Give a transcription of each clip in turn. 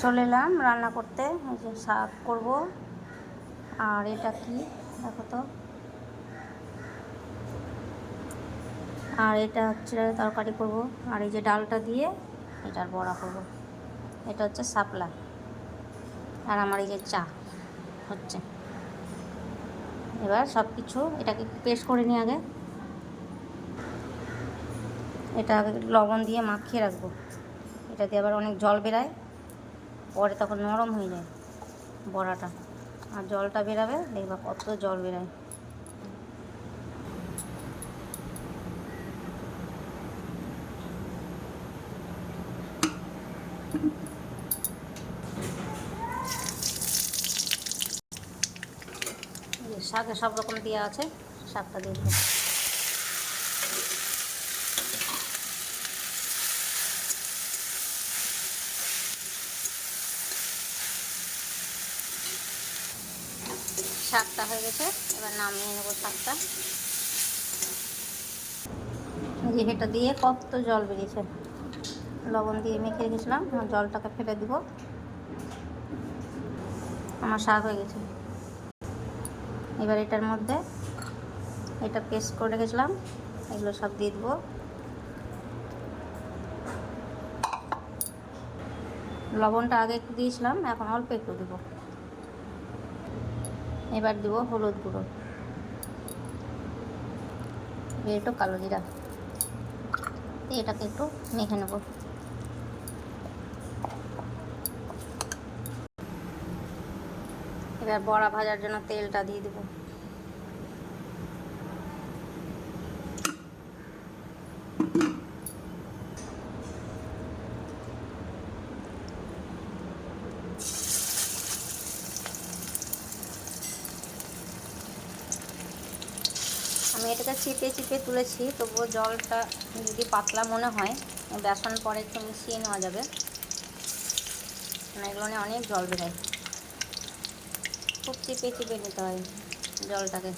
চলে এলাম রান্না করতে। এই যে শাক করব, আর এটা কি দেখো তো, আর এটা হচ্ছে তরকারি করব, আর এই যে ডালটা দিয়ে এটার বড়া করব। এটা হচ্ছে শাপলা, আর আমার এই যে চা হচ্ছে। এবার সব কিছু এটাকে একটু পেস্ট করে নিই আগে। এটা আগে লবণ দিয়ে মাখিয়ে রাখবো। এটা দিয়ে আবার অনেক জল বেরায়, পরে তখন নরম হয়ে যায় বড়াটা, আর জলটা বেরাবে দেখবা কত জল বেরায়। শাকে সব রকম দেওয়া আছে, শাকটা দিয়ে দেবো। শাকটা হয়ে গেছে, এবার নামিয়ে নেবো শাকটা। এটা দিয়ে কত জল বেরিয়েছে, লবণ দিয়ে মেখে রেখেছিলাম, জলটাকে ফেলে দিব। আমার শাক হয়ে গেছে। এবার এটার মধ্যে এটা পেস্ট করে রেখেছিলাম, এগুলো সব দিয়ে দেবো। লবণটা আগে একটু দিয়েছিলাম, এখন অল্প একটু দেবো। এবার দেবো হলুদ গুঁড়ো, একটু কালো জিরা, এটাকে একটু মেখে নেব। এবার বড়া ভাজার জন্য তেলটা দিয়ে দেবো। আমি এটাকে চিপে চিপে তুলেছি, তবুও জলটা যদি পাতলা মনে হয় বেসন পরে একটু মিশিয়ে নেওয়া যাবে, এগুলো অনেক জল বেরোয়। খুব চিপে চিপে নিতে হয় জলটাকে।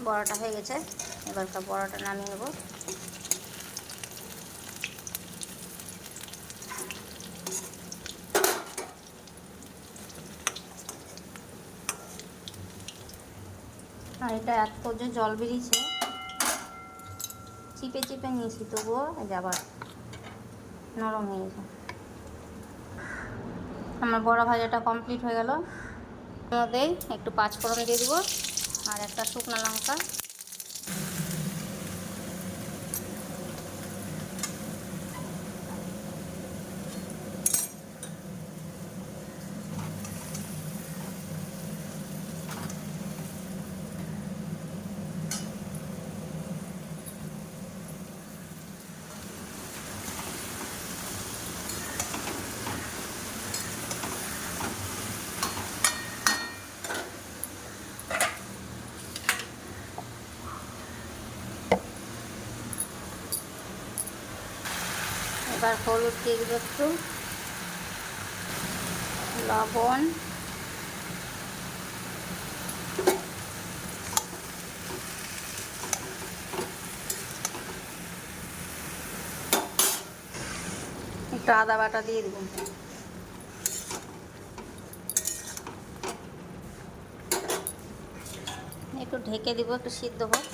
বড়াটা হয়ে গেছে, এবার বড়াটা নামিয়ে নেব। আর এটা এত যে জল বেরিয়েছে, চিপে চিপে নিয়েছি তবুও আবার নরম হয়ে গেছে। আমার বড়া ভাজাটা কমপ্লিট হয়ে গেল। মধ্যে একটু পাঁচফোড়ন দিয়ে দেবো, আর একটা শুকনো লঙ্কা। এবার হলুদ দিয়ে দেবো, একটু লবণ, একটু আদা বাটা দিয়ে দেবো। একটু ঢেকে দিব, একটু সিদ্ধ হোক।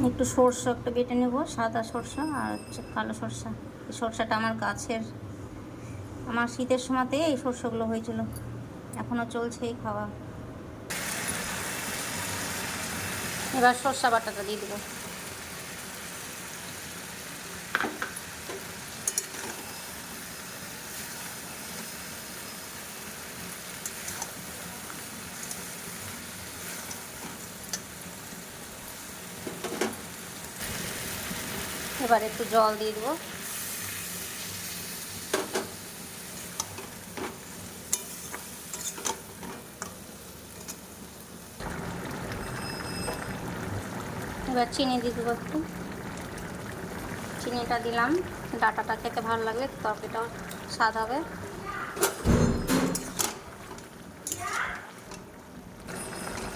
একটু সরষে একটু বেটে নেব, সাদা সরষা আর হচ্ছে কালো সরষা। এই সরষাটা আমার গাছের, আমার শীতের সময়তে এই সরষেগুলো হয়েছিল, এখনও চলছেই খাওয়া। এবার সরষা বাটাটা দিয়ে দেবো। এবার একটু জল দিয়ে দেবো। এবার চিনি দিয়ে দেবো একটু, চিনিটা দিলাম। ডাঁটাটা খেতে ভালো লাগবে, তরকারিটাও স্বাদ হবে।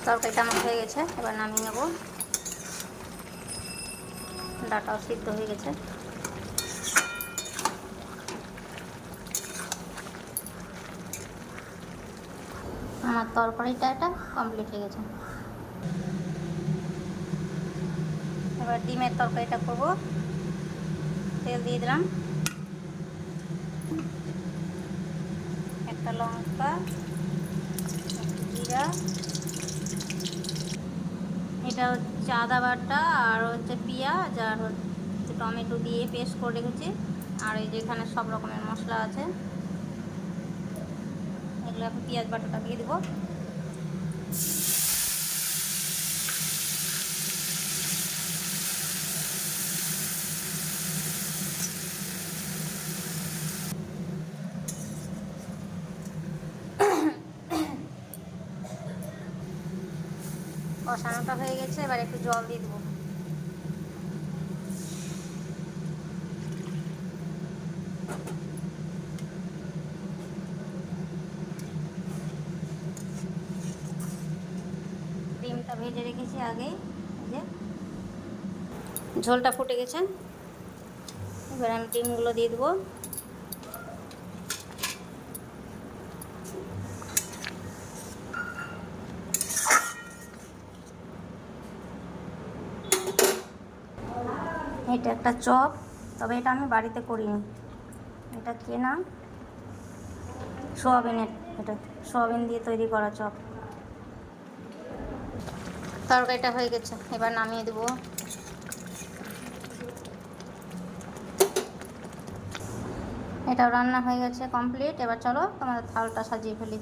তরকারিটা আমার হয়ে গেছে, এবার নামিয়ে নেব। ডাঁটাও সিদ্ধ হয়ে গেছে। আমার তরকারিটা এটা কমপ্লিট হয়ে গেছে। এবার ডিমের তরকারিটা করবো। তেল দিয়ে দিলাম, একটা লঙ্কা, জিরা, এটা হচ্ছে আদা বাটা, আর হচ্ছে পেঁয়াজ, আর হচ্ছে টমেটো দিয়ে পেস্ট করে রেখেছি। আর এই যে এখানে সব রকমের মশলা আছে, এগুলো এখন পেঁয়াজ বাটাটা দিয়ে দেবো। কষানোটা হয়ে গেছে, এবার একটু জল দিয়ে দেবো। ডিমটা ভেজে রেখেছি আগেই, এই যে ঝোলটা ফুটে গেছে। এবার আমি ডিমগুলো দিয়ে দেবো। এটা একটা চপ, তবে এটা আমি বাড়িতে করিনি, এটা কেনা সোয়াবিনের, এটা সোয়াবিন দিয়ে তৈরি করা চপ। তরকারিটা হয়ে গেছে, এবার নামিয়ে দেবো। এটাও রান্না হয়ে গেছে কমপ্লিট। এবার চলো তোমাদের থালটা সাজিয়ে ফেলি।